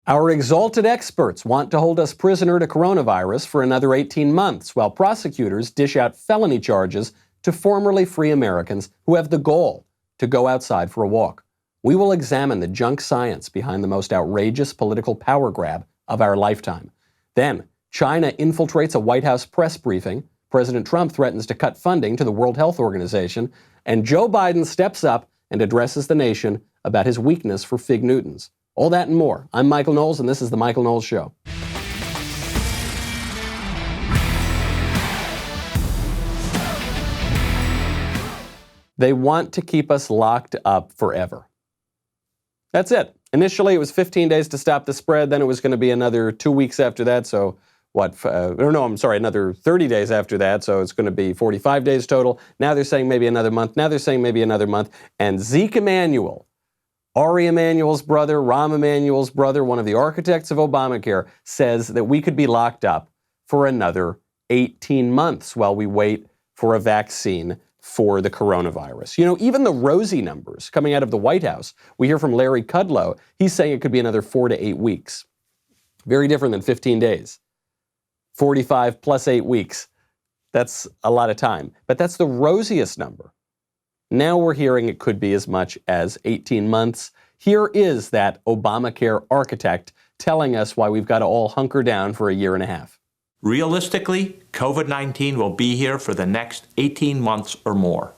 Our exalted experts want to hold us prisoner to coronavirus for another 18 months, while prosecutors dish out felony charges to formerly free Americans who have the gall to go outside for a walk. We will examine the junk science behind the most outrageous political power grab of our lifetime. Then, China infiltrates a White House press briefing, President Trump threatens to cut funding to the World Health Organization, and Joe Biden steps up and addresses the nation about his weakness for fig Newtons. All that and more. I'm Michael Knowles, and this is The Michael Knowles Show. They want to keep us locked up forever. That's it. Initially, it was 15 days to stop the spread. Then it was going to be another 2 weeks after that. So another 30 days after that. So it's going to be 45 days total. Now they're saying maybe another month. Now they're saying maybe another month. And Zeke Emanuel, Ari Emanuel's brother, Rahm Emanuel's brother, one of the architects of Obamacare, says that we could be locked up for another 18 months while we wait for a vaccine for the coronavirus. You know, even the rosy numbers coming out of the White House, we hear from Larry Kudlow, he's saying it could be another 4 to 8 weeks. Very different than 15 days. 45 plus 8 weeks. That's a lot of time. But that's the rosiest number. Now we're hearing it could be as much as 18 months. Here is that Obamacare architect telling us why we've got to all hunker down for a year and a half. Realistically, COVID-19 will be here for the next 18 months or more.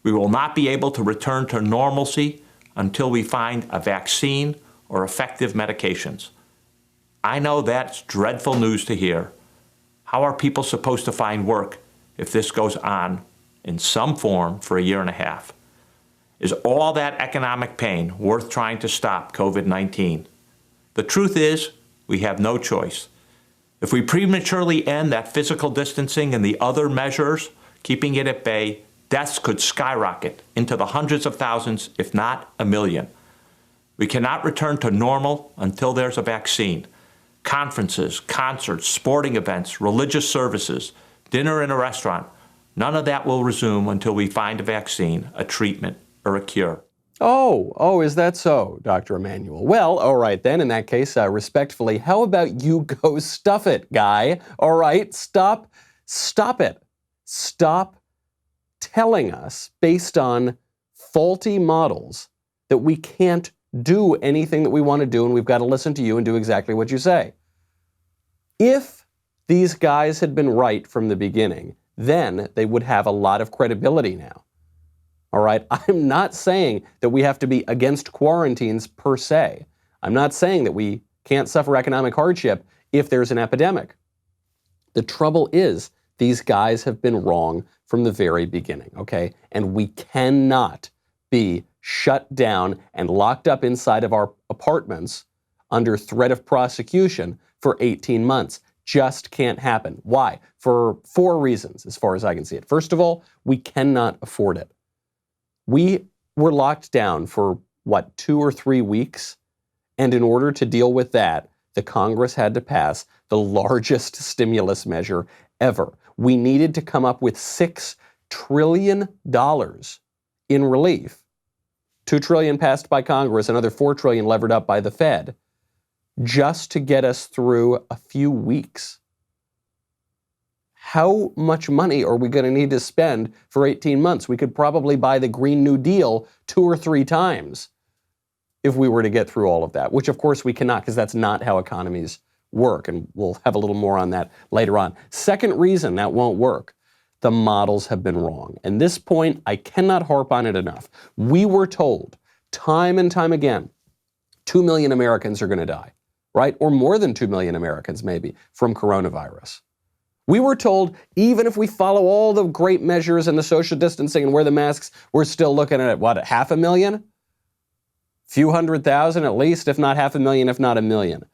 We will not be able to return to normalcy until we find a vaccine or effective medications. I know that's dreadful news to hear. How are people supposed to find work if this goes on in some form for a year and a half? Is all that economic pain worth trying to stop COVID-19? The truth is, we have no choice. If we prematurely end that physical distancing and the other measures, keeping it at bay, deaths could skyrocket into the hundreds of thousands, if not a million. We cannot return to normal until there's a vaccine. Conferences, concerts, sporting events, religious services, dinner in a restaurant, none of that will resume until we find a vaccine, a treatment, or a cure. Oh, is that so, Dr. Emanuel? Well, all right then, in that case, respectfully, how about you go stuff it, guy? All right, stop it. Stop telling us, based on faulty models, that we can't do anything that we want to do and we've got to listen to you and do exactly what you say. If these guys had been right from the beginning, then they would have a lot of credibility now. All right, I'm not saying that we have to be against quarantines per se. I'm not saying that we can't suffer economic hardship if there's an epidemic. The trouble is, these guys have been wrong from the very beginning, okay? And we cannot be shut down and locked up inside of our apartments under threat of prosecution for 18 months. Just can't happen. Why? For 4 reasons, as far as I can see it. First of all, we cannot afford it. We were locked down for, 2 or 3 weeks? And in order to deal with that, the Congress had to pass the largest stimulus measure ever. We needed to come up with $6 trillion in relief. $2 trillion passed by Congress, another $4 trillion levered up by the Fed, just to get us through a few weeks. How much money are we going to need to spend for 18 months? We could probably buy the Green New Deal 2 or 3 times if we were to get through all of that, which of course we cannot, because that's not how economies work. And we'll have a little more on that later on. Second reason that won't work, the models have been wrong. And this point, I cannot harp on it enough. We were told time and time again, 2 million Americans are going to die, right? Or more than 2 million Americans maybe from coronavirus. We were told, even if we follow all the great measures and the social distancing and wear the masks, we're still looking at, 500,000? Few 100,000 at least, if not 500,000, if not 1 million.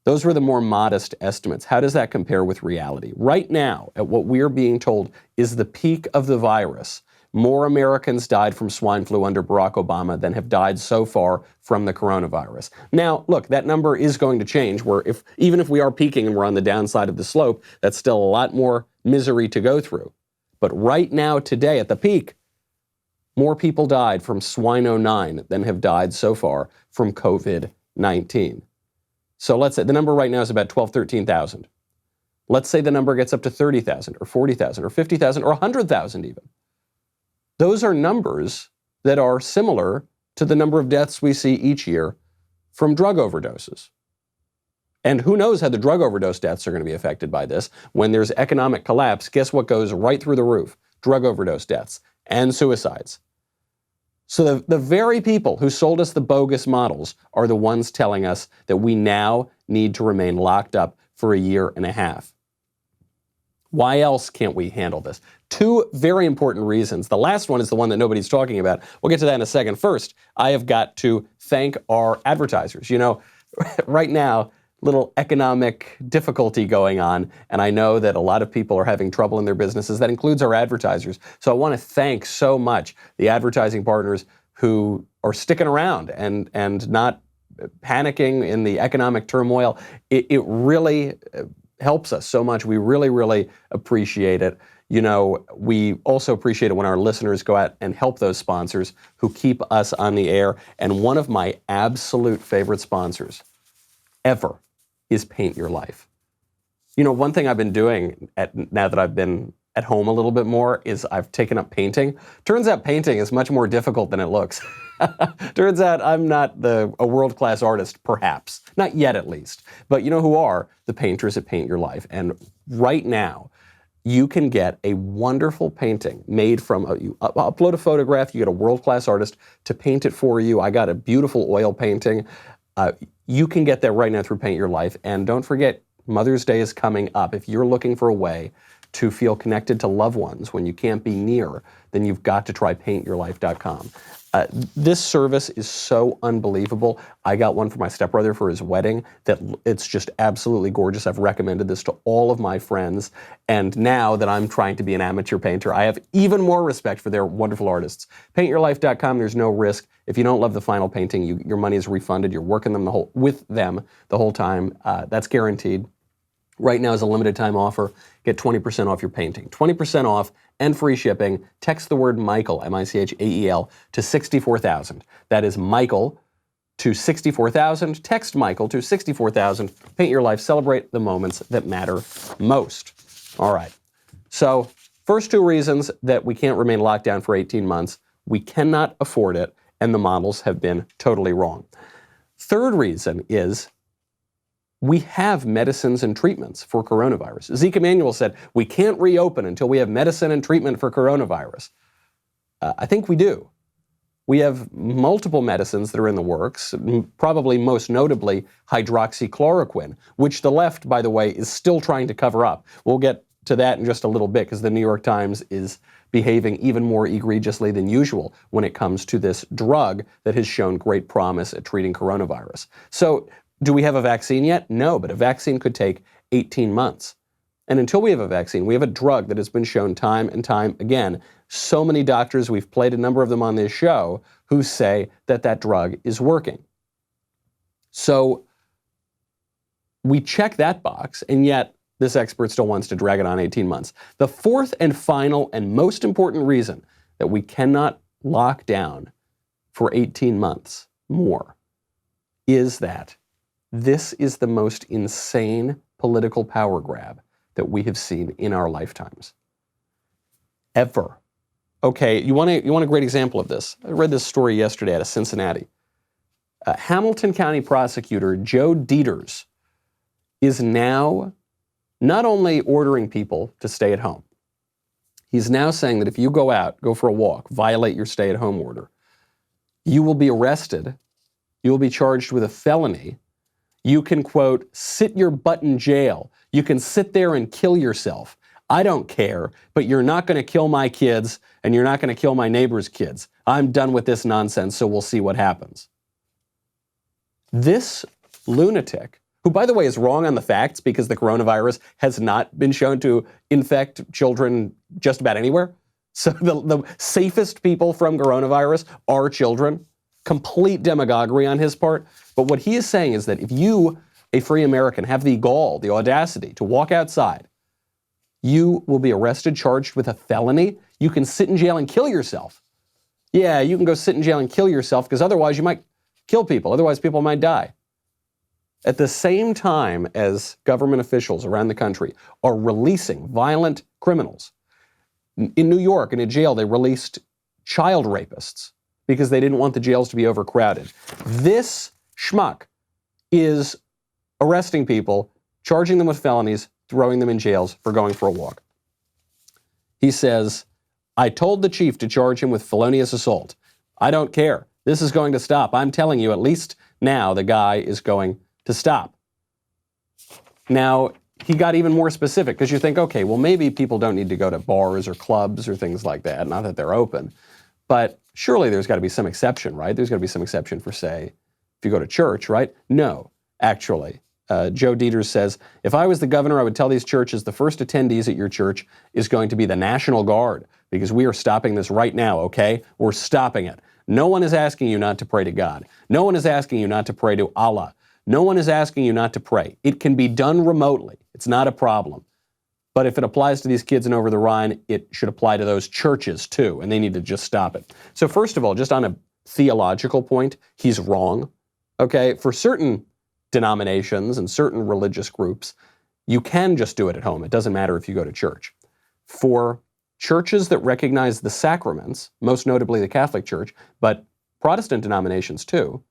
Those were the more modest estimates. How does that compare with reality? Right now, at what we're being told is the peak of the virus, more Americans died from swine flu under Barack Obama than have died so far from the coronavirus. Now, look, that number is going to change, where even if we are peaking and we're on the downside of the slope, that's still a lot more misery to go through. But right now, today, at the peak, more people died from swine 09 than have died so far from COVID-19. So let's say the number right now is about 12, 13,000. Let's say the number gets up to 30,000 or 40,000 or 50,000 or 100,000 even. Those are numbers that are similar to the number of deaths we see each year from drug overdoses. And who knows how the drug overdose deaths are going to be affected by this. When there's economic collapse, guess what goes right through the roof? Drug overdose deaths and suicides. So the very people who sold us the bogus models are the ones telling us that we now need to remain locked up for a year and a half. Why else can't we handle this? Two very important reasons. The last one is the one that nobody's talking about. We'll get to that in a second. First, I have got to thank our advertisers. You know, right now, little economic difficulty going on, and I know that a lot of people are having trouble in their businesses. That includes our advertisers. So I want to thank so much the advertising partners who are sticking around and not panicking in the economic turmoil. It really helps us so much. We really, really appreciate it. You know, we also appreciate it when our listeners go out and help those sponsors who keep us on the air. And one of my absolute favorite sponsors ever is Paint Your Life. You know, one thing I've been doing now that I've been at home a little bit more is I've taken up painting. Turns out painting is much more difficult than it looks. Turns out I'm not a world-class artist, perhaps. Not yet, at least. But you know who are? The painters at Paint Your Life. And right now, you can get a wonderful painting made from, you upload a photograph, you get a world-class artist to paint it for you. I got a beautiful oil painting. You can get that right now through Paint Your Life. And don't forget, Mother's Day is coming up. If you're looking for a way to feel connected to loved ones when you can't be near, then you've got to try paintyourlife.com. This service is so unbelievable. I got one for my stepbrother for his wedding that it's just absolutely gorgeous. I've recommended this to all of my friends. And now that I'm trying to be an amateur painter, I have even more respect for their wonderful artists. Paintyourlife.com, there's no risk. If you don't love the final painting, your money is refunded. You're working with them the whole time. That's guaranteed. Right now is a limited time offer. Get 20% off your painting. 20% off and free shipping. Text the word Michael, M-I-C-H-A-E-L, to 64,000. That is Michael to 64,000. Text Michael to 64,000. Paint Your Life. Celebrate the moments that matter most. All right. So first two reasons that we can't remain locked down for 18 months. We cannot afford it, and the models have been totally wrong. Third reason is we have medicines and treatments for coronavirus. Zeke Emanuel said, we can't reopen until we have medicine and treatment for coronavirus. I think we do. We have multiple medicines that are in the works, probably most notably hydroxychloroquine, which the left, by the way, is still trying to cover up. We'll get to that in just a little bit because the New York Times is behaving even more egregiously than usual when it comes to this drug that has shown great promise at treating coronavirus. So, do we have a vaccine yet? No, but a vaccine could take 18 months. And until we have a vaccine, we have a drug that has been shown time and time again. So many doctors, we've played a number of them on this show, who say that that drug is working. So we check that box, and yet this expert still wants to drag it on 18 months. The fourth and final and most important reason that we cannot lock down for 18 months more is that this is the most insane political power grab that we have seen in our lifetimes. Ever. Okay, you want a great example of this? I read this story yesterday out of Cincinnati. Hamilton County prosecutor Joe Dieters is now not only ordering people to stay at home, he's now saying that if you go out, go for a walk, violate your stay-at-home order, you will be arrested, you will be charged with a felony. You can, quote, sit your butt in jail. You can sit there and kill yourself. I don't care, but you're not going to kill my kids, and you're not going to kill my neighbor's kids. I'm done with this nonsense, so we'll see what happens. This lunatic, who, by the way, is wrong on the facts because the coronavirus has not been shown to infect children just about anywhere. So the safest people from coronavirus are children. Complete demagoguery on his part. But what he is saying is that if you, a free American, have the gall, the audacity to walk outside, you will be arrested, charged with a felony. You can sit in jail and kill yourself. Yeah, you can go sit in jail and kill yourself because otherwise you might kill people. Otherwise people might die. at the same time as government officials around the country are releasing violent criminals. In New York, in a jail, they released child rapists because they didn't want the jails to be overcrowded. This schmuck is arresting people, charging them with felonies, throwing them in jails for going for a walk. He says, I told the chief to charge him with felonious assault. I don't care. This is going to stop. I'm telling you, at least now the guy is going to stop. Now, he got even more specific because you think, okay, well, maybe people don't need to go to bars or clubs or things like that, not that they're open. But surely there's got to be some exception, right? There's got to be some exception for, say, if you go to church, right? No, actually. Joe Deters says, if I was the governor, I would tell these churches the first attendees at your church is going to be the National Guard because we are stopping this right now, okay? We're stopping it. No one is asking you not to pray to God. No one is asking you not to pray to Allah. No one is asking you not to pray. It can be done remotely. It's not a problem. But if it applies to these kids in Over the Rhine, it should apply to those churches too, and they need to just stop it. So first of all, just on a theological point, he's wrong, okay? For certain denominations and certain religious groups, you can just do it at home. It doesn't matter if you go to church. For churches that recognize the sacraments, most notably the Catholic Church, but Protestant denominations too,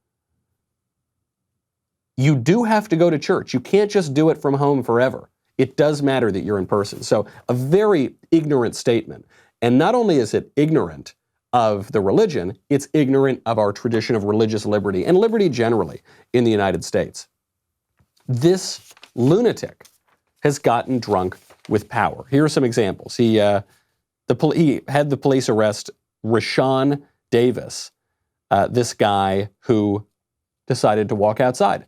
you do have to go to church. You can't just do it from home forever. It does matter that you're in person. So a very ignorant statement. And not only is it ignorant of the religion, it's ignorant of our tradition of religious liberty and liberty generally in the United States. This lunatic has gotten drunk with power. Here are some examples. He had the police arrest Rashawn Davis, this guy who decided to walk outside.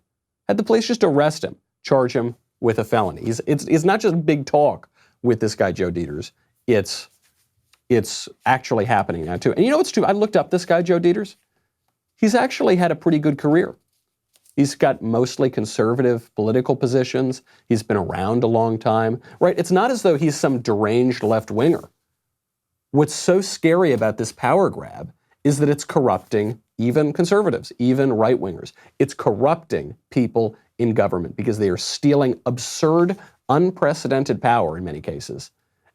Had the police just arrest him, charge him with a felony. It's not just big talk with this guy, Joe Deters. It's actually happening now, too. And you know what's true? I looked up this guy, Joe Deters. He's actually had a pretty good career. He's got mostly conservative political positions. He's been around a long time, right? It's not as though he's some deranged left-winger. What's so scary about this power grab is that it's corrupting even conservatives, even right-wingers. It's corrupting people in government because they are stealing absurd, unprecedented power in many cases.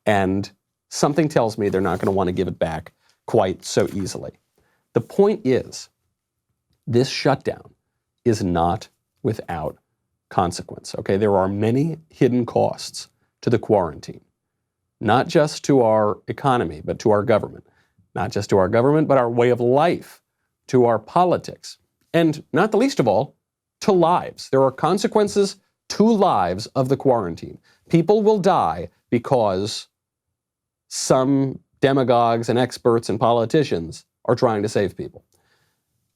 And something tells me they're not going to want to give it back quite so easily. The point is, this shutdown is not without consequence, okay? There are many hidden costs to the quarantine, not just to our economy, but to our government. Not just to our government, but our way of life, to our politics, and not the least of all, to lives. There are consequences to lives of the quarantine. People will die because some demagogues and experts and politicians are trying to save people.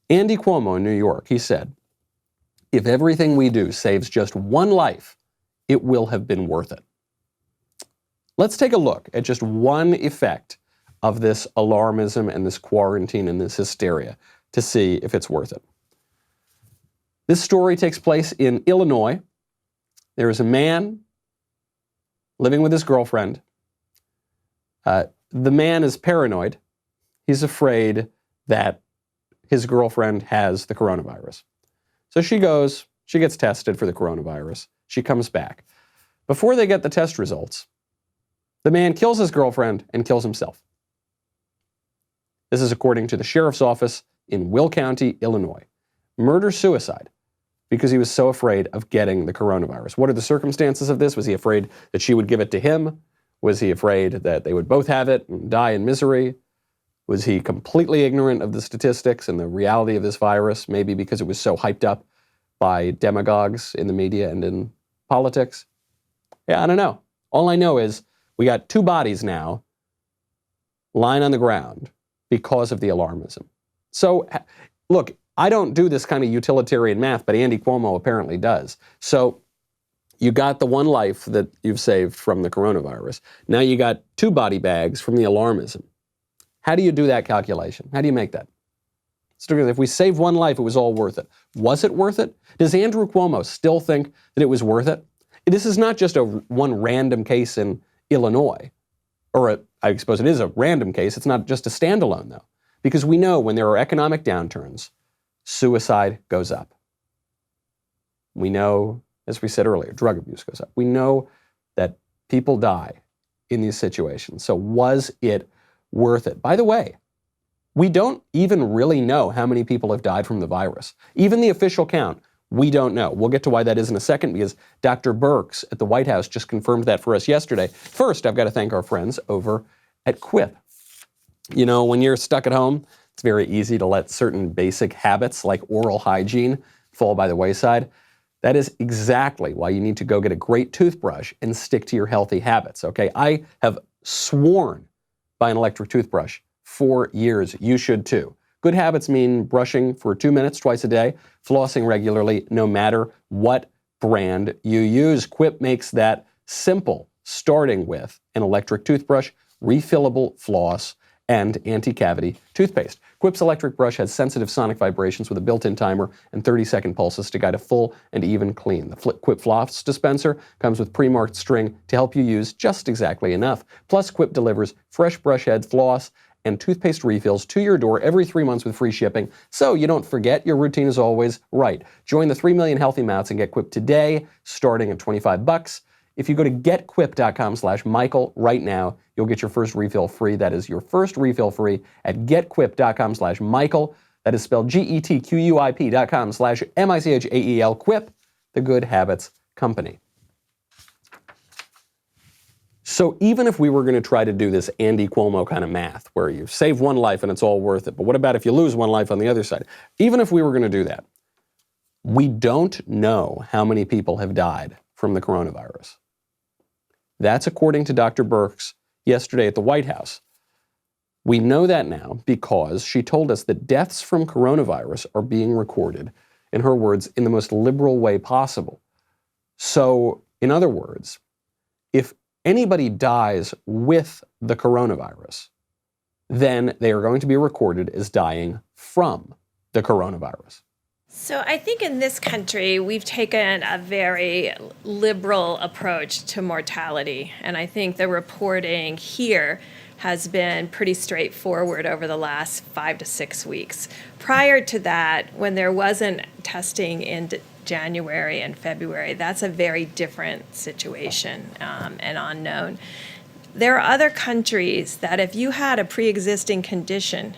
Andy Cuomo in New York, he said, if everything we do saves just one life, it will have been worth it. Let's take a look at just one effect of this alarmism and this quarantine and this hysteria to see if it's worth it. This story takes place in Illinois. There is a man living with his girlfriend. The man is paranoid. He's afraid that his girlfriend has the coronavirus. So she gets tested for the coronavirus. She comes back. Before they get the test results, the man kills his girlfriend and kills himself. This is according to the sheriff's office in Will County, Illinois. Murder-suicide because he was so afraid of getting the coronavirus. What are the circumstances of this? Was he afraid that she would give it to him? Was he afraid that they would both have it and die in misery? Was he completely ignorant of the statistics and the reality of this virus, maybe because it was so hyped up by demagogues in the media and in politics? Yeah, I don't know. All I know is we got two bodies now lying on the ground because of the alarmism. So, look, I don't do this kind of utilitarian math, but Andy Cuomo apparently does. So you got the one life that you've saved from the coronavirus. Now you got two body bags from the alarmism. How do you do that calculation? How do you make that? So if we save one life, it was all worth it. Was it worth it? Does Andrew Cuomo still think that it was worth it? This is not just one random case in Illinois, I suppose it is a random case. It's not just a standalone, though, because we know when there are economic downturns, suicide goes up. We know, as we said earlier, drug abuse goes up. We know that people die in these situations. So was it worth it? By the way, we don't even really know how many people have died from the virus. Even the official count, we don't know. We'll get to why that is in a second, because Dr. Birx at the White House just confirmed that for us yesterday. First, I've got to thank our friends over at Quip. You know, when you're stuck at home, it's very easy to let certain basic habits like oral hygiene fall by the wayside. That is exactly why you need to go get a great toothbrush and stick to your healthy habits, okay? I have sworn by an electric toothbrush for years. You should too. Good habits mean brushing for 2 minutes twice a day, flossing regularly, no matter what brand you use. Quip makes that simple, starting with an electric toothbrush, refillable floss, and anti-cavity toothpaste. Quip's electric brush has sensitive sonic vibrations with a built-in timer and 30-second pulses to guide a full and even clean. The Quip floss dispenser comes with pre-marked string to help you use just exactly enough. Plus, Quip delivers fresh brush head, floss, and toothpaste refills to your door every 3 months with free shipping, so you don't forget your routine is always right. Join the 3 million healthy mouths and get Quip today, starting at $25. If you go to getquip.com/Michael right now, you'll get your first refill free. That is your first refill free at getquip.com/Michael. That is spelled GETQUIP.com/MICHAEL. Quip, the good habits company. So even if we were going to try to do this Andy Cuomo kind of math, where you save one life and it's all worth it, but what about if you lose one life on the other side? Even if we were going to do that, we don't know how many people have died from the coronavirus. That's according to Dr. Birx yesterday at the White House. We know that now because she told us that deaths from coronavirus are being recorded, in her words, in the most liberal way possible. So, in other words, if anybody dies with the coronavirus, then they are going to be recorded as dying from the coronavirus. So I think in this country, we've taken a very liberal approach to mortality. And I think the reporting here has been pretty straightforward over the last 5 to 6 weeks. Prior to that, when there wasn't testing in January and February, that's a very different situation and unknown. There are other countries that if you had a pre-existing condition,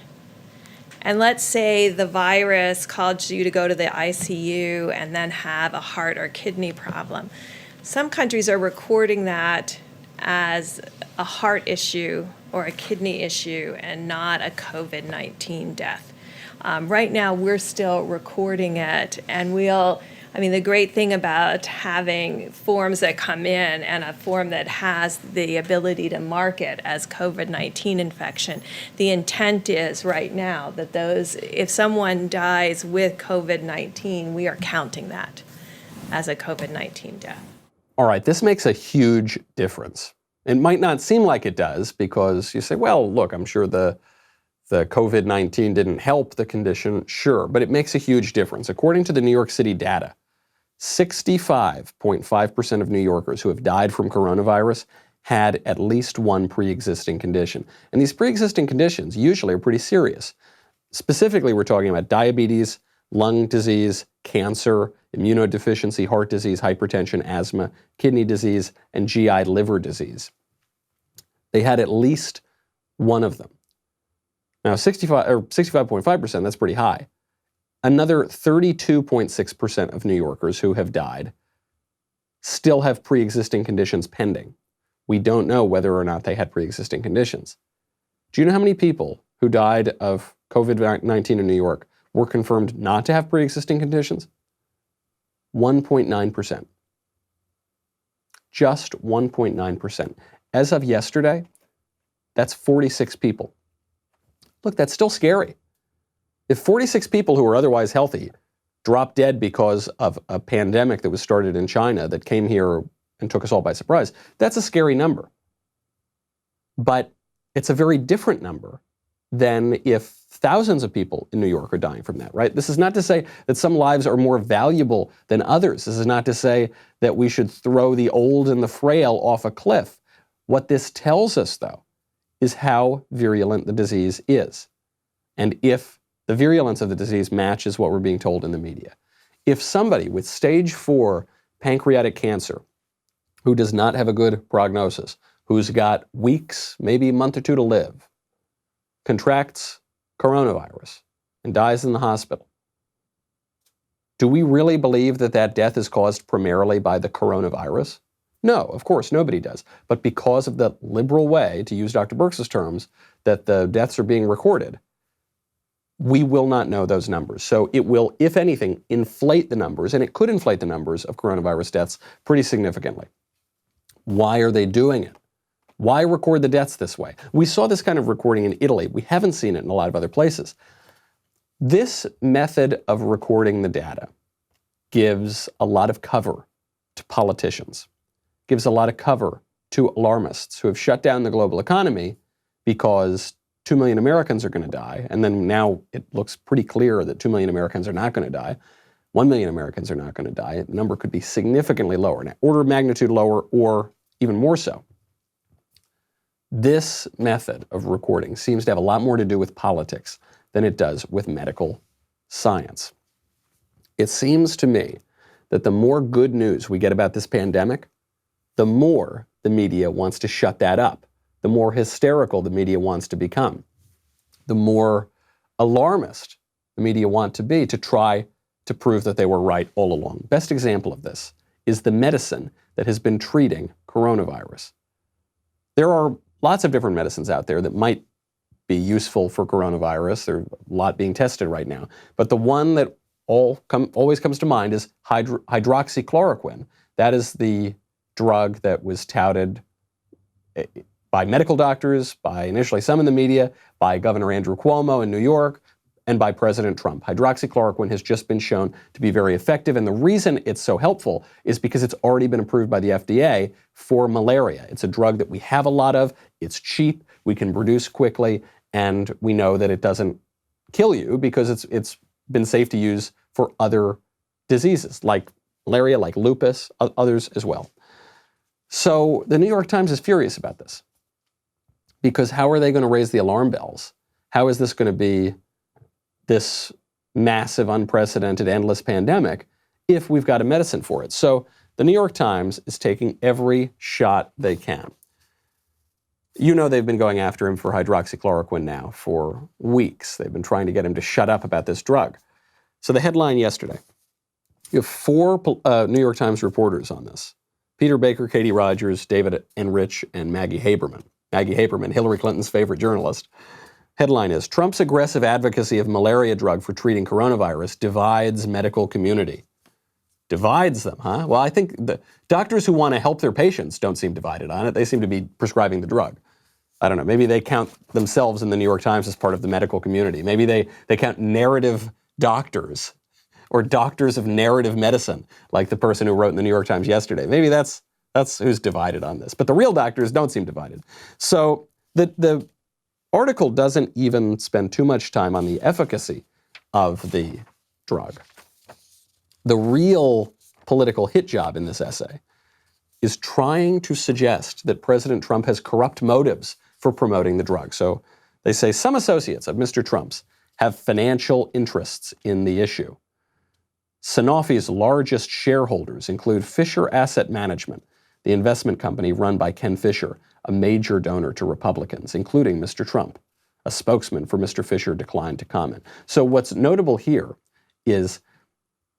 and let's say the virus caused you to go to the ICU and then have a heart or kidney problem, some countries are recording that as a heart issue or a kidney issue and not a COVID-19 death. Right now, we're still recording it, and the great thing about having forms that come in and a form that has the ability to mark it as COVID-19 infection, the intent is right now that if someone dies with COVID-19, we are counting that as a COVID-19 death. All right, this makes a huge difference. It might not seem like it does because you say, well, look, I'm sure the COVID-19 didn't help the condition. Sure, but it makes a huge difference. According to the New York City data, 65.5% of New Yorkers who have died from coronavirus had at least one pre-existing condition. And these pre-existing conditions usually are pretty serious. Specifically, we're talking about diabetes, lung disease, cancer, immunodeficiency, heart disease, hypertension, asthma, kidney disease, and GI liver disease. They had at least one of them. Now, 65.5%, that's pretty high. Another 32.6% of New Yorkers who have died still have pre-existing conditions pending. We don't know whether or not they had pre-existing conditions. Do you know how many people who died of COVID-19 in New York were confirmed not to have pre-existing conditions? 1.9%. Just 1.9%. As of yesterday, that's 46 people. Look, that's still scary. If 46 people who are otherwise healthy drop dead because of a pandemic that was started in China that came here and took us all by surprise, that's a scary number. But it's a very different number than if thousands of people in New York are dying from that, right? This is not to say that some lives are more valuable than others. This is not to say that we should throw the old and the frail off a cliff. What this tells us, though, is how virulent the disease is. And if the virulence of the disease matches what we're being told in the media. If somebody with stage 4 pancreatic cancer, who does not have a good prognosis, who's got weeks, maybe a month or two to live, contracts coronavirus and dies in the hospital, do we really believe that that death is caused primarily by the coronavirus? No, of course, nobody does. But because of the liberal way, to use Dr. Birx's terms, that the deaths are being recorded, we will not know those numbers. So it will, if anything, inflate the numbers, and it could inflate the numbers of coronavirus deaths pretty significantly. Why are they doing it? Why record the deaths this way? We saw this kind of recording in Italy. We haven't seen it in a lot of other places. This method of recording the data gives a lot of cover to politicians, gives a lot of cover to alarmists who have shut down the global economy because 2 million Americans are going to die, and then now it looks pretty clear that 2 million Americans are not going to die. 1 million Americans are not going to die. The number could be significantly lower, an order of magnitude lower or even more so. This method of recording seems to have a lot more to do with politics than it does with medical science. It seems to me that the more good news we get about this pandemic, the more the media wants to shut that up, the more hysterical the media wants to become, the more alarmist the media want to be to try to prove that they were right all along. Best example of this is the medicine that has been treating coronavirus. There are lots of different medicines out there that might be useful for coronavirus. There's a lot being tested right now. But the one that always comes to mind is hydroxychloroquine. That is the drug that was touted by medical doctors, by initially some in the media, by Governor Andrew Cuomo in New York, and by President Trump. Hydroxychloroquine has just been shown to be very effective, and the reason it's so helpful is because it's already been approved by the FDA for malaria. It's a drug that we have a lot of, it's cheap, we can produce quickly, and we know that it doesn't kill you because it's been safe to use for other diseases like malaria, like lupus, others as well. So the New York Times is furious about this because how are they going to raise the alarm bells? How is this going to be this massive, unprecedented, endless pandemic if we've got a medicine for it? So the New York Times is taking every shot they can. You know they've been going after him for hydroxychloroquine now for weeks. They've been trying to get him to shut up about this drug. So the headline yesterday, you have 4 New York Times reporters on this. Peter Baker, Katie Rogers, David Enrich, and Maggie Haberman. Maggie Haberman, Hillary Clinton's favorite journalist. Headline is, Trump's aggressive advocacy of malaria drug for treating coronavirus divides medical community. Divides them, huh? Well, I think the doctors who want to help their patients don't seem divided on it. They seem to be prescribing the drug. I don't know. Maybe they count themselves in the New York Times as part of the medical community. Maybe they count narrative doctors or doctors of narrative medicine, like the person who wrote in the New York Times yesterday. Maybe that's who's divided on this. But the real doctors don't seem divided. So the article doesn't even spend too much time on the efficacy of the drug. The real political hit job in this essay is trying to suggest that President Trump has corrupt motives for promoting the drug. So they say some associates of Mr. Trump's have financial interests in the issue. Sanofi's largest shareholders include Fisher Asset Management, the investment company run by Ken Fisher, a major donor to Republicans, including Mr. Trump. A spokesman for Mr. Fisher declined to comment. So what's notable here is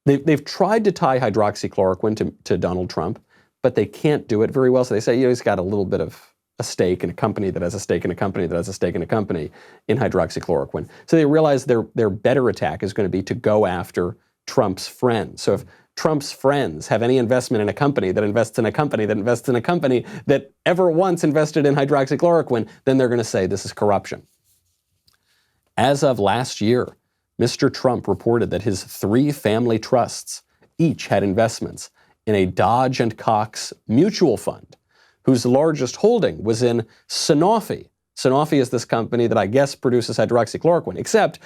they've tried to tie hydroxychloroquine to Donald Trump, but they can't do it very well. So they say, he's got a little bit of a stake in a company that has a stake in a company that has a stake in a company in hydroxychloroquine. So they realize their better attack is going to be to go after Trump's friends. So if Trump's friends have any investment in a company that invests in a company that invests in a company that ever once invested in hydroxychloroquine, then they're going to say this is corruption. As of last year, Mr. Trump reported that his 3 family trusts each had investments in a Dodge and Cox mutual fund, whose largest holding was in Sanofi. Sanofi is this company that I guess produces hydroxychloroquine, except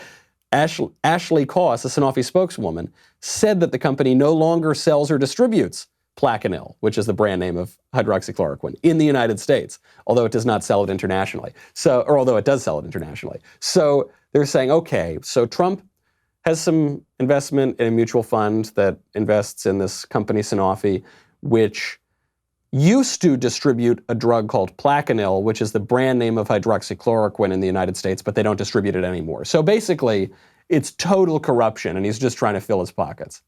Ashley Koss, a Sanofi spokeswoman, said that the company no longer sells or distributes Plaquenil, which is the brand name of hydroxychloroquine, in the United States, although it does not sell it internationally. Or although it does sell it internationally. So they're saying, okay, so Trump has some investment in a mutual fund that invests in this company Sanofi, which used to distribute a drug called Plaquenil, which is the brand name of hydroxychloroquine in the United States, but they don't distribute it anymore. So basically, it's total corruption, and he's just trying to fill his pockets.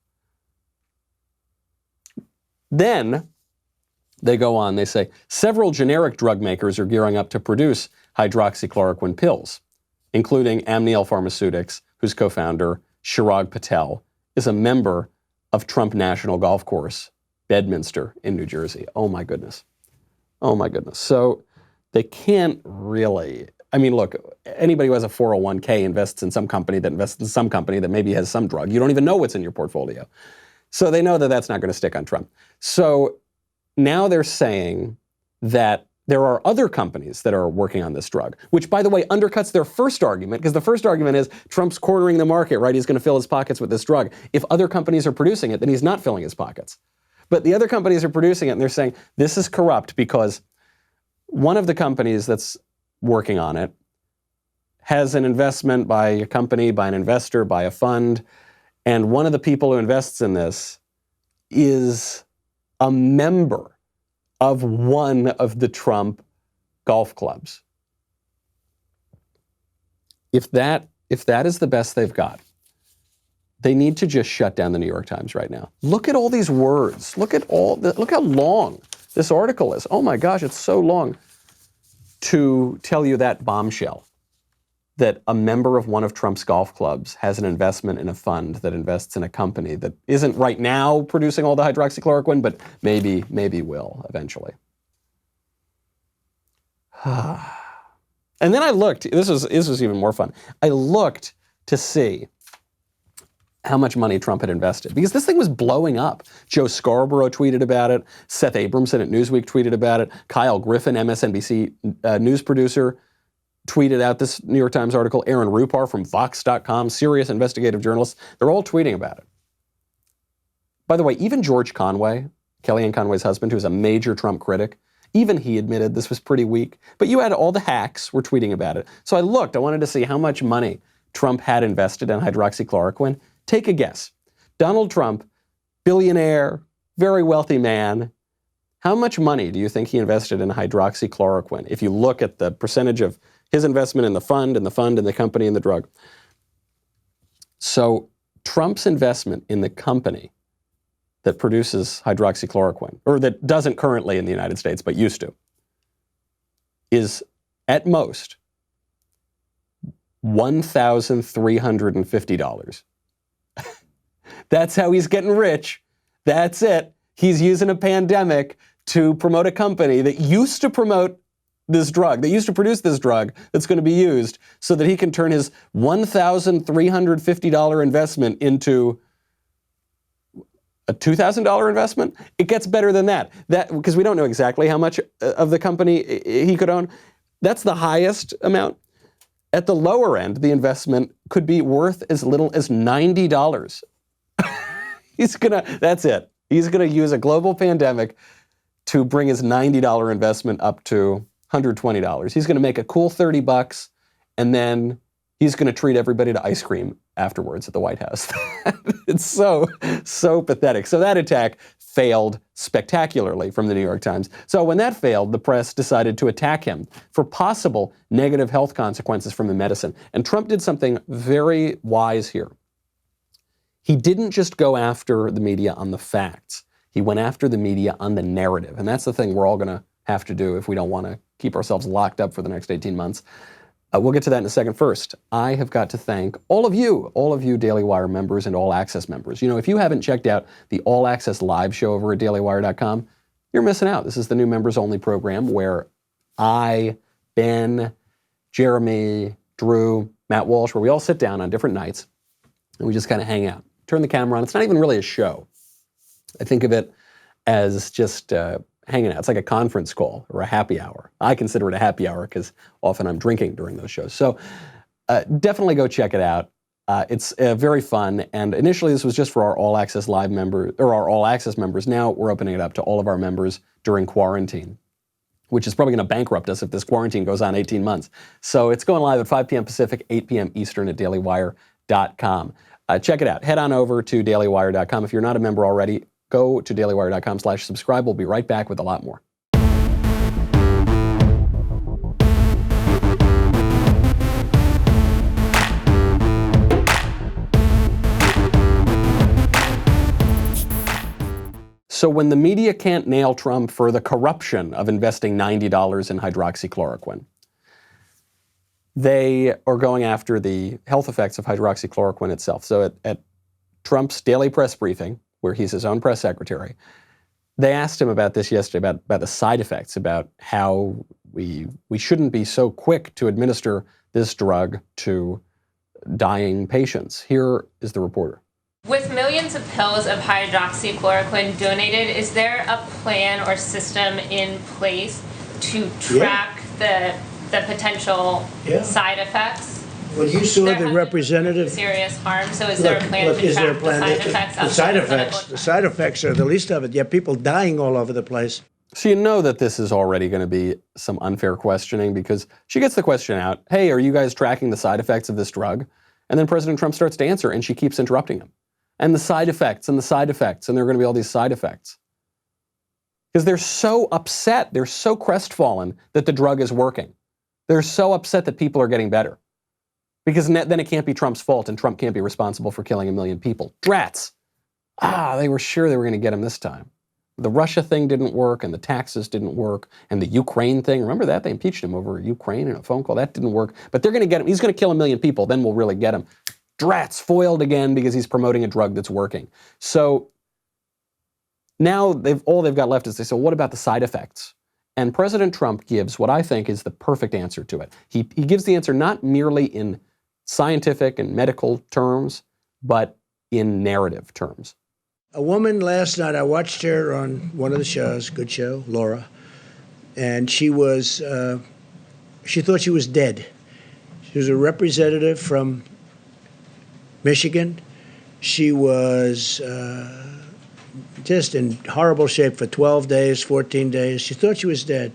Then they go on, they say, several generic drug makers are gearing up to produce hydroxychloroquine pills, including Amneal Pharmaceutics, whose co-founder, Chirag Patel, is a member of Trump National Golf Course, Bedminster in New Jersey. Oh my goodness. Oh my goodness. So they can't really, I mean, look, anybody who has a 401k invests in some company that maybe has some drug. You don't even know what's in your portfolio. So they know that that's not going to stick on Trump. So now they're saying that there are other companies that are working on this drug, which, by the way, undercuts their first argument, because the first argument is Trump's cornering the market, right? He's going to fill his pockets with this drug. If other companies are producing it, then he's not filling his pockets. But the other companies are producing it, and they're saying this is corrupt because one of the companies that's working on it has an investment by a company, by an investor, by a fund, and one of the people who invests in this is a member of one of the Trump golf clubs. If that is the best they've got, they need to just shut down the New York Times right now. Look at all these words. Look how long this article is. Oh my gosh, it's so long to tell you that bombshell, that a member of one of Trump's golf clubs has an investment in a fund that invests in a company that isn't right now producing all the hydroxychloroquine, but maybe will eventually. And then I looked, this was even more fun. I looked to see how much money Trump had invested, because this thing was blowing up. Joe Scarborough tweeted about it. Seth Abramson at Newsweek tweeted about it. Kyle Griffin, MSNBC news producer, tweeted out this New York Times article. Aaron Rupar from Vox.com, serious investigative journalists, they're all tweeting about it. By the way, even George Conway, Kellyanne Conway's husband, who's a major Trump critic, even he admitted this was pretty weak. But you had all the hacks were tweeting about it. So I wanted to see how much money Trump had invested in hydroxychloroquine. Take a guess. Donald Trump, billionaire, very wealthy man. How much money do you think he invested in hydroxychloroquine? If you look at the percentage of his investment in the fund, and the company, and the drug. So Trump's investment in the company that produces hydroxychloroquine, or that doesn't currently in the United States, but used to, is at most $1,350. That's how he's getting rich. That's it. He's using a pandemic to promote a company that used to promote this drug, that used to produce this drug that's going to be used, so that he can turn his $1,350 investment into a $2,000 investment. It gets better than that. Because we don't know exactly how much of the company he could own. That's the highest amount. At the lower end, the investment could be worth as little as $90. That's it. He's going to use a global pandemic to bring his $90 investment up to $120. He's going to make a cool $30, and then he's going to treat everybody to ice cream afterwards at the White House. It's so pathetic. So that attack failed spectacularly from the New York Times. So when that failed, the press decided to attack him for possible negative health consequences from the medicine. And Trump did something very wise here. He didn't just go after the media on the facts. He went after the media on the narrative. And that's the thing we're all going to have to do if we don't want to keep ourselves locked up for the next 18 months. We'll get to that in a second. First, I have got to thank all of you Daily Wire members and All Access members. You know, if you haven't checked out the All Access live show over at dailywire.com, you're missing out. This is the new members only program where I, Ben, Jeremy, Drew, Matt Walsh, where we all sit down on different nights and we just kind of hang out. Turn the camera on. It's not even really a show. I think of it as just hanging out. It's like a conference call or a happy hour. I consider it a happy hour because often I'm drinking during those shows. So definitely go check it out. It's very fun. And initially this was just for our All Access Live members, or our All Access members. Now we're opening it up to all of our members during quarantine, which is probably going to bankrupt us if this quarantine goes on 18 months. So it's going live at 5 p.m. Pacific, 8 p.m. Eastern at dailywire.com. Check it out. Head on over to dailywire.com. If you're not a member already, go to dailywire.com/subscribe. We'll be right back with a lot more. So when the media can't nail Trump for the corruption of investing $90 in hydroxychloroquine, they are going after the health effects of hydroxychloroquine itself. So at Trump's daily press briefing, where he's his own press secretary, they asked him about this yesterday, about the side effects, about how we shouldn't be so quick to administer this drug to dying patients. Here is the reporter. With millions of pills of hydroxychloroquine donated, is there a plan or system in place to track the potential side effects? Well, you saw the representative. Serious harm. So is there a plan to track the side effects? The side effects are the least of it. You have people dying all over the place. So you know that this is already going to be some unfair questioning, because she gets the question out, hey, are you guys tracking the side effects of this drug? And then President Trump starts to answer, and she keeps interrupting him. And the side effects, and the side effects, and there are going to be all these side effects. Because they're so upset, they're so crestfallen that the drug is working. They're so upset that people are getting better. Because then it can't be Trump's fault, and Trump can't be responsible for killing 1 million people. Drats! They were sure they were going to get him this time. The Russia thing didn't work, and the taxes didn't work, and the Ukraine thing, remember that? They impeached him over Ukraine in a phone call. That didn't work. But they're going to get him. He's going to kill 1 million people, then we'll really get him. Drats, foiled again because he's promoting a drug that's working. So now all they've got left is they say, what about the side effects? And President Trump gives what I think is the perfect answer to it. He gives the answer not merely in scientific and medical terms, but in narrative terms. A woman last night, I watched her on one of the shows, good show, Laura, and she thought she was dead. She was a representative from Michigan. She was just in horrible shape for 12 days, 14 days. She thought she was dead.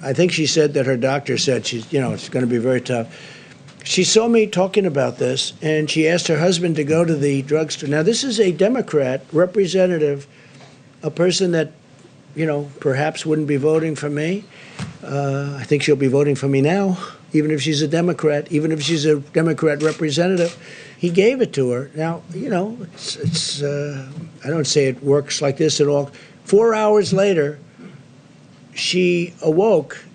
I think she said that her doctor said it's going to be very tough. She saw me talking about this, and she asked her husband to go to the drugstore. Now, this is a Democrat representative, a person that, perhaps wouldn't be voting for me. I think she'll be voting for me now, even if she's a Democrat, even if she's a Democrat representative. He gave it to her. Now, it's I don't say it works like this at all. 4 hours later, she awoke,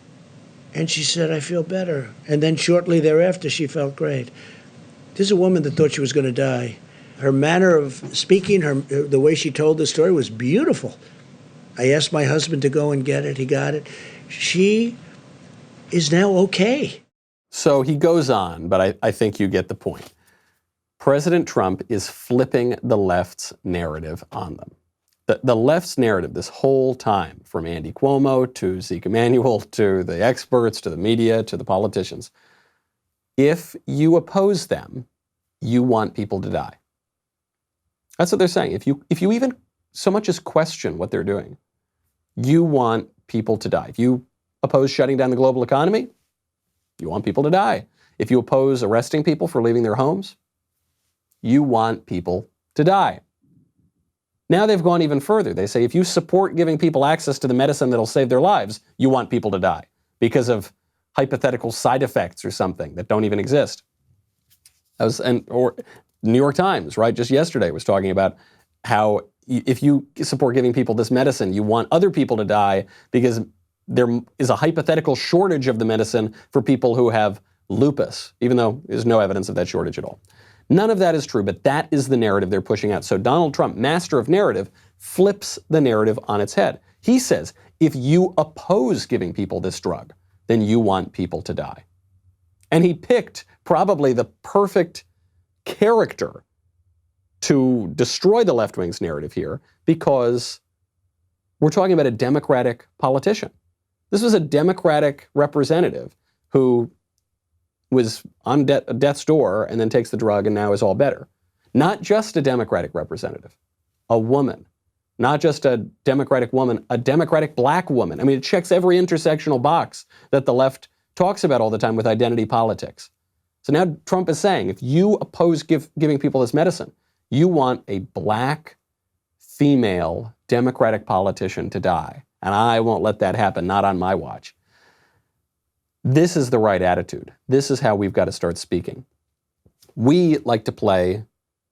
and she said, I feel better. And then shortly thereafter, she felt great. This is a woman that thought she was going to die. Her manner of speaking, the way she told the story was beautiful. I asked my husband to go and get it. He got it. She is now okay. So he goes on, but I think you get the point. President Trump is flipping the left's narrative on them. The left's narrative this whole time, from Andy Cuomo to Zeke Emanuel to the experts to the media to the politicians, if you oppose them, you want people to die. That's what they're saying. If you even so much as question what they're doing, you want people to die. If you oppose shutting down the global economy, you want people to die. If you oppose arresting people for leaving their homes, you want people to die. Now they've gone even further. They say if you support giving people access to the medicine that'll save their lives, you want people to die because of hypothetical side effects or something that don't even exist. Or New York Times, right, just yesterday was talking about how if you support giving people this medicine, you want other people to die because there is a hypothetical shortage of the medicine for people who have lupus, even though there's no evidence of that shortage at all. None of that is true, but that is the narrative they're pushing out. So Donald Trump, master of narrative, flips the narrative on its head. He says, if you oppose giving people this drug, then you want people to die. And he picked probably the perfect character to destroy the left wing's narrative here, because we're talking about a Democratic politician. This was a Democratic representative who was on death's door and then takes the drug and now is all better. Not just a Democratic representative, a woman. Not just a Democratic woman, a Democratic black woman. I mean, it checks every intersectional box that the left talks about all the time with identity politics. So now Trump is saying, if you oppose giving people this medicine, you want a black female Democratic politician to die. And I won't let that happen, not on my watch. This is the right attitude. This is how we've got to start speaking. We like to play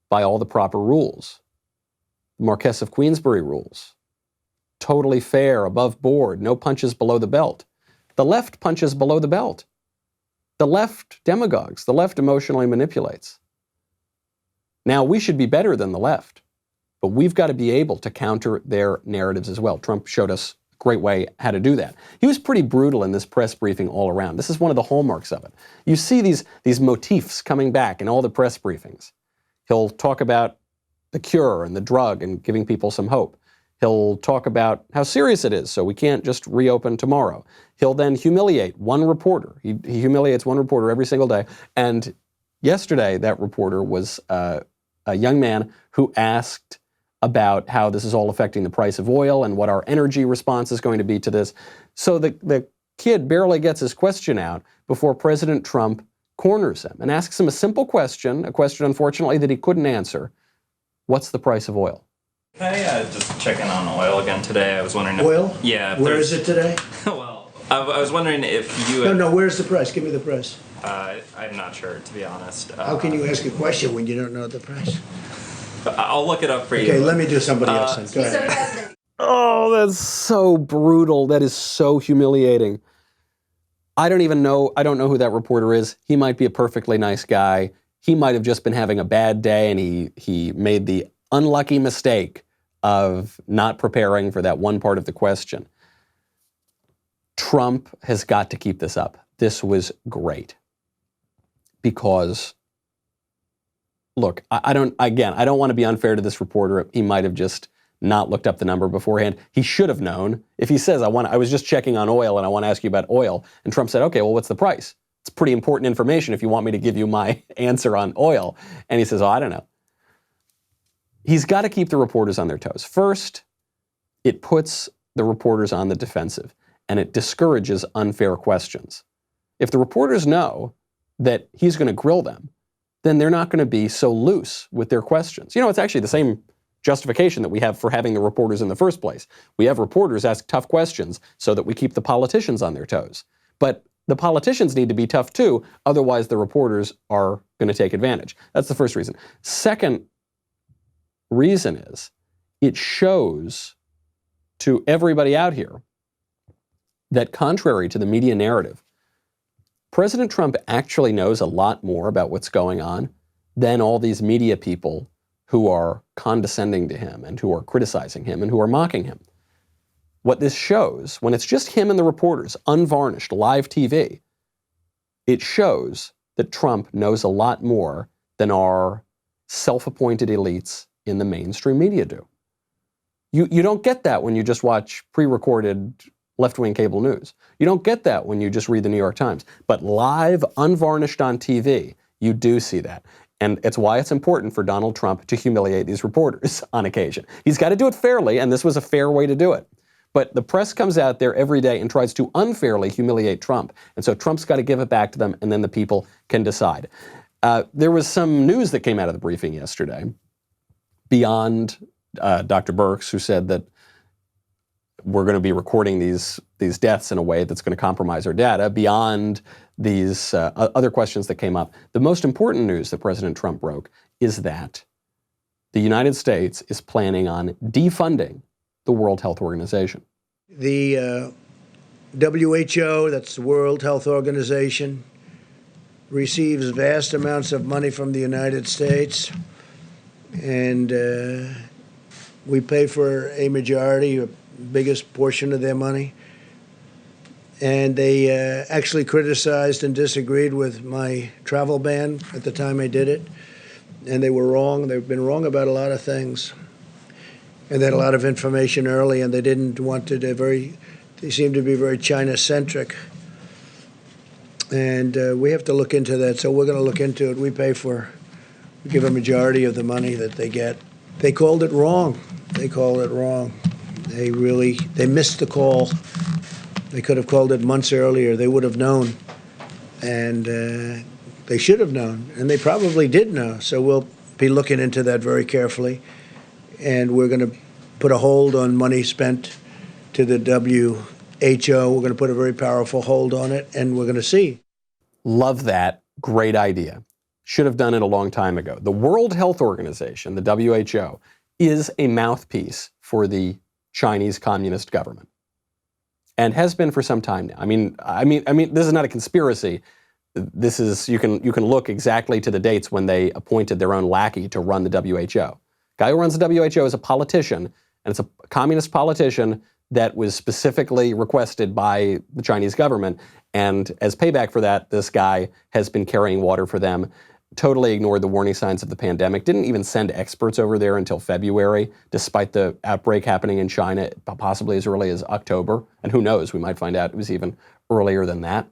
by all the proper rules. Marquess of Queensberry rules. Totally fair, above board, no punches below the belt. The left punches below the belt. The left demagogues. The left emotionally manipulates. Now, we should be better than the left, but we've got to be able to counter their narratives as well. Trump showed us a great way how to do that. He was pretty brutal in this press briefing all around. This is one of the hallmarks of it. You see these motifs coming back in all the press briefings. He'll talk about the cure and the drug and giving people some hope. He'll talk about how serious it is, so we can't just reopen tomorrow. He'll then humiliate one reporter. He humiliates one reporter every single day. And yesterday, that reporter was a young man who asked about how this is all affecting the price of oil and what our energy response is going to be to this. So the kid barely gets his question out before President Trump corners him and asks him a simple question, a question, unfortunately, that he couldn't answer. What's the price of oil? Hey, just checking on oil again today. I was wondering if... Oil? Yeah. Where is it today? Well, I was wondering if you... No, where's the price? Give me the price. I'm not sure, to be honest. How can you ask a question when you don't know the price? I'll look it up for you. Okay, let me do somebody else then. Go ahead. Oh, that's so brutal. That is so humiliating. I don't know who that reporter is. He might be a perfectly nice guy. He might have just been having a bad day and he made the unlucky mistake of not preparing for that one part of the question. Trump has got to keep this up. This was great. Because, look, I don't want to be unfair to this reporter. He might have just not looked up the number beforehand. He should have known. If he says, I was just checking on oil and I want to ask you about oil, and Trump said, okay, well, what's the price? It's pretty important information if you want me to give you my answer on oil. And he says, I don't know. He's got to keep the reporters on their toes. First, it puts the reporters on the defensive, and it discourages unfair questions. If the reporters know that he's going to grill them, then they're not going to be so loose with their questions. You know, it's actually the same justification that we have for having the reporters in the first place. We have reporters ask tough questions so that we keep the politicians on their toes. But the politicians need to be tough too, otherwise the reporters are going to take advantage. That's the first reason. Second reason is it shows to everybody out here that contrary to the media narrative, President Trump actually knows a lot more about what's going on than all these media people who are condescending to him and who are criticizing him and who are mocking him. What this shows, when it's just him and the reporters, unvarnished, live TV, it shows that Trump knows a lot more than our self-appointed elites in the mainstream media do. You don't get that when you just watch pre-recorded left-wing cable news. You don't get that when you just read the New York Times. But live, unvarnished on TV, you do see that. And it's why it's important for Donald Trump to humiliate these reporters on occasion. He's got to do it fairly, and this was a fair way to do it. But the press comes out there every day and tries to unfairly humiliate Trump. And so Trump's got to give it back to them, and then the people can decide. There was some news that came out of the briefing yesterday beyond Dr. Birx, who said that we're going to be recording these deaths in a way that's going to compromise our data, beyond these other questions that came up. The most important news that President Trump broke is that the United States is planning on defunding the World Health Organization. The WHO, that's the World Health Organization, receives vast amounts of money from the United States, and we pay for a majority, a biggest portion of their money. And they actually criticized and disagreed with my travel ban at the time I did it. And they were wrong. They've been wrong about a lot of things. And they had a lot of information early, and they didn't want to, they seem to be very China-centric. And we have to look into that, so we're going to look into it. We give a majority of the money that they get. They called it wrong. They called it wrong. They missed the call. They could have called it months earlier. They would have known. And They should have known, and they probably did know. So we'll be looking into that very carefully. And we're going to put a hold on money spent to the WHO. We're going to put a very powerful hold on it, and we're going to see. Love that. Great idea. Should have done it a long time ago. The World Health Organization, the WHO, is a mouthpiece for the Chinese Communist government, and has been for some time now. I mean, this is not a conspiracy. This is you can look exactly to the dates when they appointed their own lackey to run the WHO. Guy who runs the WHO is a politician, and it's a communist politician that was specifically requested by the Chinese government. And as payback for that, this guy has been carrying water for them, totally ignored the warning signs of the pandemic, didn't even send experts over there until February, despite the outbreak happening in China possibly as early as October. And who knows, we might find out it was even earlier than that.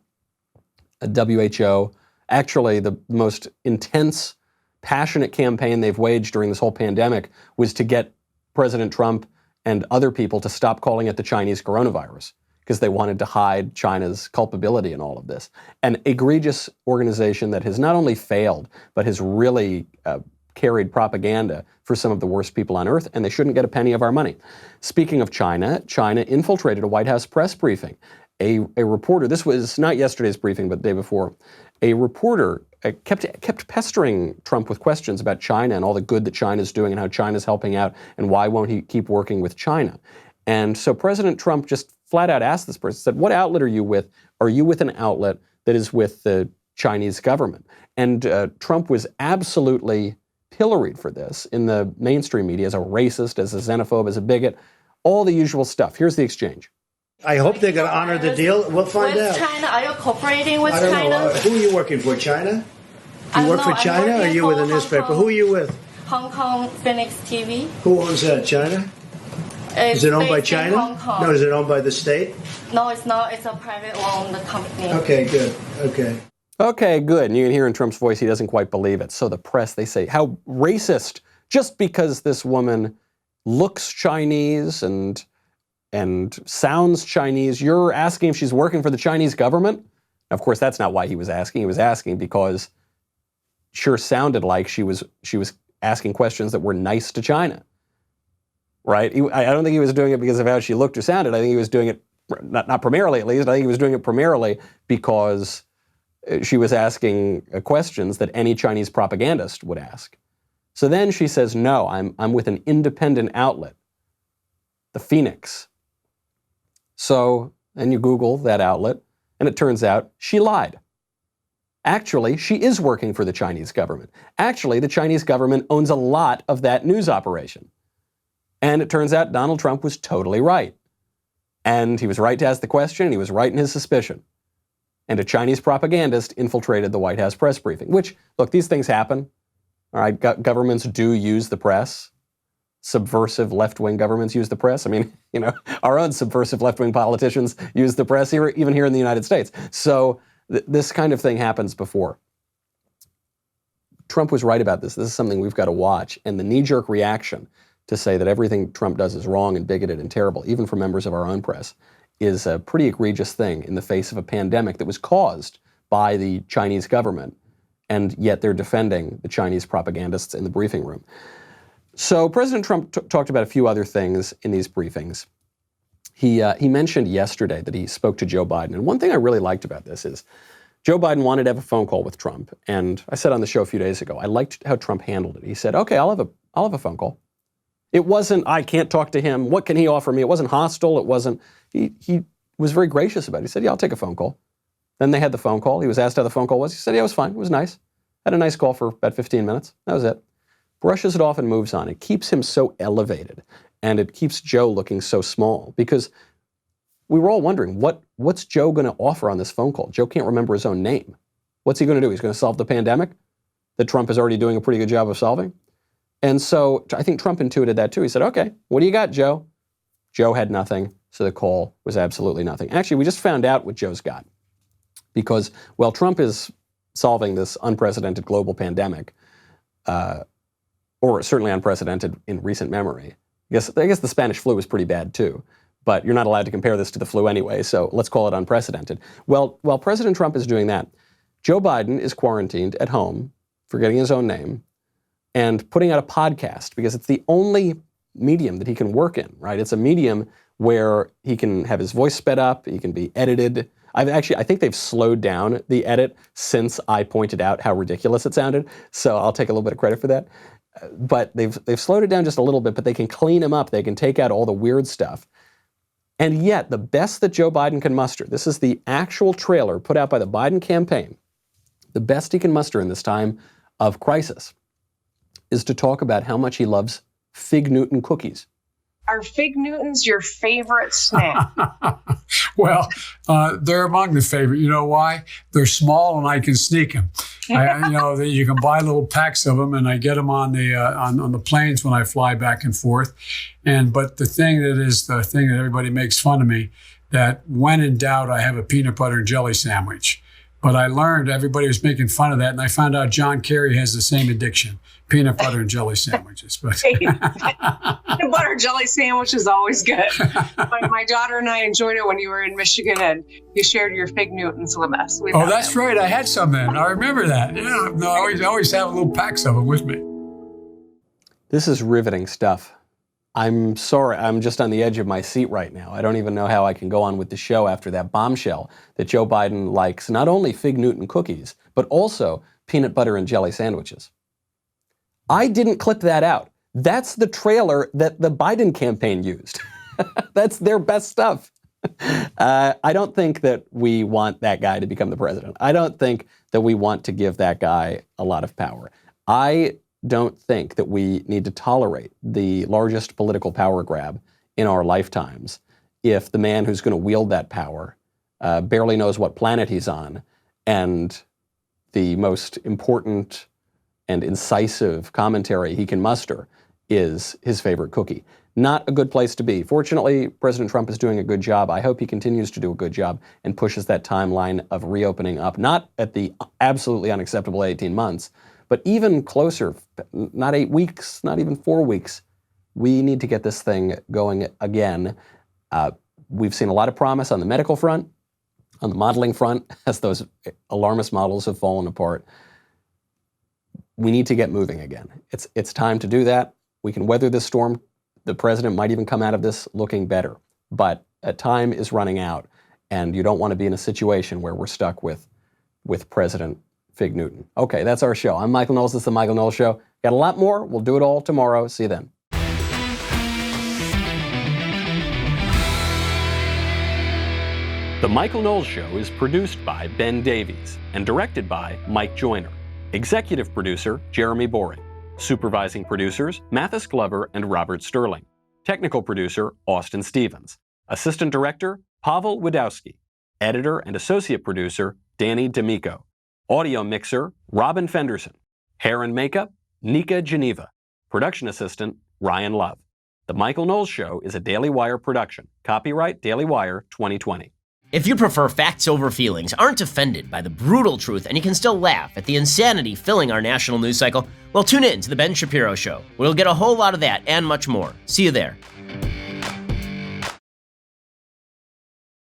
WHO, actually the most intense, passionate campaign they've waged during this whole pandemic was to get President Trump and other people to stop calling it the Chinese coronavirus, because they wanted to hide China's culpability in all of this. An egregious organization that has not only failed, but has really carried propaganda for some of the worst people on earth, and they shouldn't get a penny of our money. Speaking of China, China infiltrated a White House press briefing. A reporter, this was not yesterday's briefing, but the day before, a reporter kept pestering Trump with questions about China and all the good that China's doing and how China's helping out and why won't he keep working with China. And so President Trump just flat out asked this person, said, what outlet are you with? Are you with an outlet that is with the Chinese government? And Trump was absolutely pilloried for this in the mainstream media as a racist, as a xenophobe, as a bigot, all the usual stuff. Here's the exchange. I hope they're going to honor the deal. We'll find out. With China, are you cooperating with I don't China? know. Who are you working for, China? You work for China, or are you with a newspaper? Who are you with? Hong Kong Phoenix TV. Who owns that, China? Is it owned by China? Hong Kong. No, is it owned by the state? No, it's not. It's a private owned company. Okay, good. Okay. Okay, good. And you can hear in Trump's voice he doesn't quite believe it. So the press, they say, how racist, just because this woman looks Chinese and sounds Chinese, you're asking if she's working for the Chinese government? Of course, that's not why he was asking. He was asking because sure sounded like she was asking questions that were nice to China, right? I don't think he was doing it because of how she looked or sounded. I think he was doing it, not primarily at least, I think he was doing it primarily because she was asking questions that any Chinese propagandist would ask. So then she says, no, I'm with an independent outlet, the Phoenix. So then you Google that outlet, and it turns out she lied. Actually, she is working for the Chinese government. Actually, the Chinese government owns a lot of that news operation. And it turns out Donald Trump was totally right. And he was right to ask the question, and he was right in his suspicion. And a Chinese propagandist infiltrated the White House press briefing, which, look, these things happen. All right, governments do use the press. Subversive left-wing governments use the press. I mean, our own subversive left-wing politicians use the press, even here in the United States. So this kind of thing happens before. Trump was right about this. This is something we've got to watch. And the knee-jerk reaction to say that everything Trump does is wrong and bigoted and terrible, even for members of our own press, is a pretty egregious thing in the face of a pandemic that was caused by the Chinese government. And yet they're defending the Chinese propagandists in the briefing room. So President Trump talked about a few other things in these briefings. He mentioned yesterday that he spoke to Joe Biden. And one thing I really liked about this is Joe Biden wanted to have a phone call with Trump. And I said on the show a few days ago, I liked how Trump handled it. He said, okay, I'll have a phone call. It wasn't, I can't talk to him. What can he offer me? It wasn't hostile. It wasn't, he was very gracious about it. He said, yeah, I'll take a phone call. Then they had the phone call. He was asked how the phone call was. He said, yeah, it was fine. It was nice. Had a nice call for about 15 minutes. That was it. Brushes it off and moves on. It keeps him so elevated, and it keeps Joe looking so small, because we were all wondering, what's Joe going to offer on this phone call? Joe can't remember his own name. What's he going to do? He's going to solve the pandemic that Trump is already doing a pretty good job of solving? And so I think Trump intuited that too. He said, okay, what do you got, Joe? Joe had nothing, so the call was absolutely nothing. Actually, we just found out what Joe's got, because while Trump is solving this unprecedented global pandemic, or certainly unprecedented in recent memory. I guess the Spanish flu was pretty bad too, but you're not allowed to compare this to the flu anyway, so let's call it unprecedented. Well, while President Trump is doing that, Joe Biden is quarantined at home, forgetting his own name, and putting out a podcast because it's the only medium that he can work in, right? It's a medium where he can have his voice sped up, he can be edited. I think they've slowed down the edit since I pointed out how ridiculous it sounded, so I'll take a little bit of credit for that. But they've slowed it down just a little bit, but they can clean him up, they can take out all the weird stuff. And yet, the best that Joe Biden can muster, this is the actual trailer put out by the Biden campaign, the best he can muster in this time of crisis is to talk about how much he loves Fig Newton cookies. Are Fig Newtons your favorite snack? Well, they're among the favorite. You know why? They're small and I can sneak them. You can buy little packs of them, and I get them on the planes when I fly back and forth. But the thing that everybody makes fun of me, that when in doubt, I have a peanut butter and jelly sandwich. But I learned everybody was making fun of that, and I found out John Kerry has the same addiction. Peanut butter and jelly sandwiches. But Peanut butter jelly sandwich is always good. My daughter and I enjoyed it when you were in Michigan and you shared your Fig Newtons with us. That's right. I had some then. I remember that. Yeah. No, I always have little packs of them with me. This is riveting stuff. I'm sorry. I'm just on the edge of my seat right now. I don't even know how I can go on with the show after that bombshell that Joe Biden likes not only Fig Newton cookies, but also peanut butter and jelly sandwiches. I didn't clip that out. That's the trailer that the Biden campaign used. That's their best stuff. I don't think that we want that guy to become the president. I don't think that we want to give that guy a lot of power. I don't think that we need to tolerate the largest political power grab in our lifetimes if the man who's going to wield that power barely knows what planet he's on, and the most important and incisive commentary he can muster is his favorite cookie. Not a good place to be. Fortunately, President Trump is doing a good job. I hope he continues to do a good job and pushes that timeline of reopening up, not at the absolutely unacceptable 18 months, but even closer, not 8 weeks, not even 4 weeks. We need to get this thing going again. We've seen a lot of promise on the medical front, on the modeling front, as those alarmist models have fallen apart. We need to get moving again. It's time to do that. We can weather this storm. The president might even come out of this looking better. But time is running out, and you don't want to be in a situation where we're stuck with President Fig Newton. Okay, that's our show. I'm Michael Knowles. This is The Michael Knowles Show. Got a lot more. We'll do it all tomorrow. See you then. The Michael Knowles Show is produced by Ben Davies and directed by Mike Joyner. Executive producer, Jeremy Boring. Supervising producers, Mathis Glover and Robert Sterling. Technical producer, Austin Stevens. Assistant director, Pavel Wadowski. Editor and associate producer, Danny D'Amico. Audio mixer, Robin Fenderson. Hair and makeup, Nika Geneva. Production assistant, Ryan Love. The Michael Knowles Show is a Daily Wire production. Copyright Daily Wire 2020. If you prefer facts over feelings, aren't offended by the brutal truth, and you can still laugh at the insanity filling our national news cycle, well, tune in to The Ben Shapiro Show. We'll get a whole lot of that and much more. See you there.